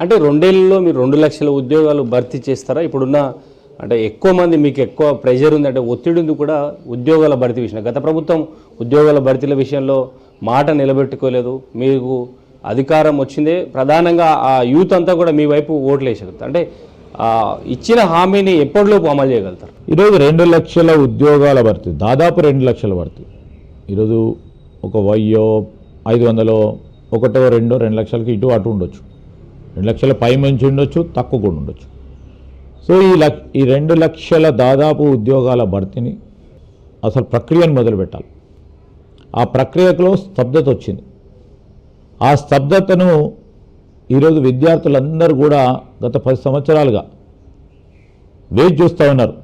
అంటే 2 ఏళ్లలో మీరు 2 లక్షల ఉద్యోగాలు భర్తీ చేస్తారా? ఇప్పుడున్న అంటే ఎక్కువ మంది మీకు ఎక్కువ ప్రెషర్ ఉంది, అంటే ఒత్తిడి ఉంది కూడా ఉద్యోగాల భర్తీ విషయంలో. గత ప్రభుత్వం ఉద్యోగాల భర్తీల విషయంలో మాట నిలబెట్టుకోలేదు. మీకు అధికారం వచ్చిందే ప్రధానంగా ఆ యూత్ అంతా కూడా మీ వైపు ఓట్లు వేసగలుగుతారు. అంటే ఇచ్చిన హామీని ఎప్పటిలోపు అమలు చేయగలుగుతారు? ఈరోజు 2 లక్షల ఉద్యోగాల భర్తీ, దాదాపు 2 లక్షల భర్తీ. ఈరోజు ఒక 500 ఒకటో 2 లక్షలకి ఇటు అటు ఉండొచ్చు, 2 లక్షల పై మంచి ఉండొచ్చు, తక్కువ కూడా ఉండొచ్చు. సో ఈ 2 లక్షల దాదాపు ఉద్యోగాల భర్తీని అసలు ప్రక్రియను మొదలుపెట్టాలి. ఆ ప్రక్రియలో స్తబ్దత వచ్చింది. ఆ స్తబ్దతను ఈరోజు విద్యార్థులందరూ కూడా గత 10 సంవత్సరాలుగా వేచి చూస్తూ ఉన్నారు.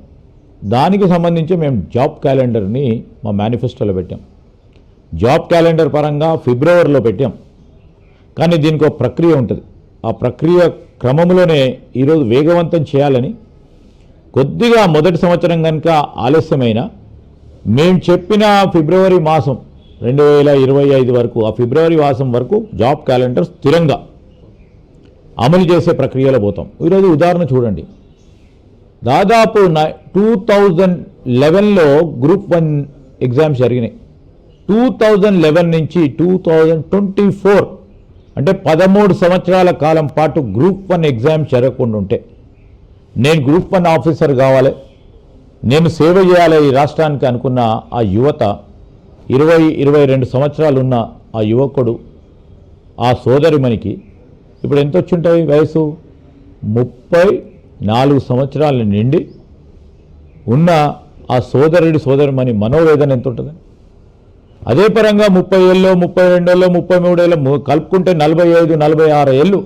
దానికి సంబంధించి మేము జాబ్ క్యాలెండర్ని మా మేనిఫెస్టోలో పెట్టాం. జాబ్ క్యాలెండర్ పరంగా ఫిబ్రవరిలో పెట్టాం. కానీ దీనికి ఒక ప్రక్రియ ఉంటుంది. ఆ ప్రక్రియ క్రమంలోనే ఈరోజు వేగవంతం చేయాలని కొద్దిగా మొదటి సంవత్సరం కనుక ఆలస్యమైన మేము చెప్పిన ఫిబ్రవరి మాసం 2025 వరకు, ఆ ఫిబ్రవరి మాసం వరకు జాబ్ క్యాలెండర్ స్థిరంగా అమలు చేసే ప్రక్రియలో పోతాం. ఈరోజు ఉదాహరణ చూడండి, దాదాపు 2011లో గ్రూప్ 1 ఎగ్జామ్స్ జరిగినాయి. 2011 నుంచి 2024 అంటే 13 సంవత్సరాల కాలం పాటు గ్రూప్ 1 ఎగ్జామ్స్ జరగకుండా ఉంటే, నేను గ్రూప్ 1 ఆఫీసర్ కావాలి, నేను సేవ చేయాలి ఈ రాష్ట్రానికి అనుకున్న ఆ యువత, 20-22 సంవత్సరాలు ఉన్న ఆ యువకుడు, ఆ సోదరిమణికి ఇప్పుడు ఎంత వచ్చి ఉంటుంది వయసు? 34 సంవత్సరాల నిండి ఉన్న ఆ సోదరిమణి మనోవేదన ఎంత ఉంటుంది? అదే పరంగా 30 ఏళ్ళు, 32 ఏళ్ళు, 33 ఏళ్ళు కలుపుకుంటే 45-46 ఏళ్ళు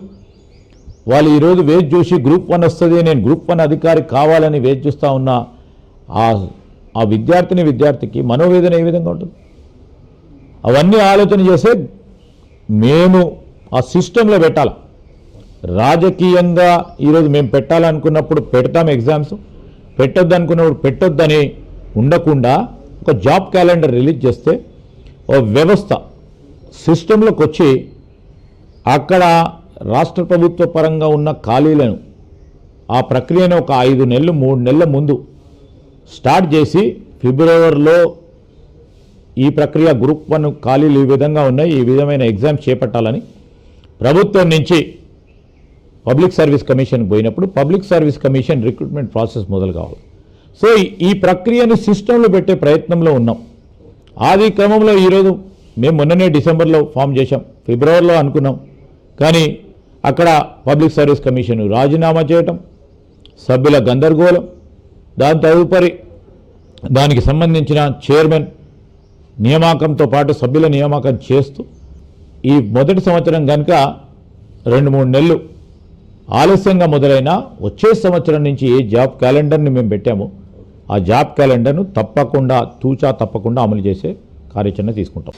వాళ్ళు ఈరోజు వేచి చూసి గ్రూప్ 1 వస్తుంది, నేను గ్రూప్ 1 అధికారి కావాలని వేచి చూస్తూ ఉన్న ఆ విద్యార్థికి మనోవేదన ఏ విధంగా ఉంటుంది? అవన్నీ ఆలోచన చేసే మేము ఆ సిస్టంలో పెట్టాలి. రాజకీయంగా ఈరోజు మేము పెట్టాలనుకున్నప్పుడు పెడతాం ఎగ్జామ్స్, పెట్టొద్దు అనుకున్నప్పుడు పెట్టొద్దని ఉండకుండా ఒక జాబ్ క్యాలెండర్ రిలీజ్ చేస్తే ఓ వ్యవస్థ సిస్టంలోకి వచ్చి అక్కడ రాష్ట్ర ప్రభుత్వ పరంగా ఉన్న ఖాళీలను ఆ ప్రక్రియను ఒక 5 నెలలు 3 నెలల ముందు స్టార్ట్ చేసి ఫిబ్రవరిలో ఈ ప్రక్రియ గ్రూప్ 1 ఖాళీలు ఈ విధంగా ఉన్నాయి, ఈ విధమైన ఎగ్జామ్స్ చేపట్టాలని ప్రభుత్వం నుంచి పబ్లిక్ సర్వీస్ కమిషన్ పోయినప్పుడు public service commission recruitment process మొదలు కావాలి. సో ఈ ప్రక్రియను సిస్టంలో పెట్టే ప్రయత్నంలో ఉన్నాం. ఆది క్రమంలో ఈరోజు మేము మొన్ననే డిసెంబర్లో ఫామ్ చేశాం, ఫిబ్రవరిలో అనుకున్నాం. కానీ అక్కడ పబ్లిక్ సర్వీస్ కమిషన్ రాజీనామా చేయటం, సభ్యుల గందరగోళం, దాని తదుపరి దానికి సంబంధించిన చైర్మన్ నియామకంతో పాటు సభ్యుల నియామకం చేస్తూ ఈ మొదటి సంవత్సరం కనుక 2-3 నెలలు ఆలస్యంగా మొదలైన వచ్చే సంవత్సరం నుంచి ఏ జాబ్ క్యాలెండర్ని మేము పెట్టామో ఆ జాబ్ క్యాలెండర్ను తప్పకుండా తూచా తప్పకుండా అమలు చేసే కార్యాచరణ తీసుకుంటాం.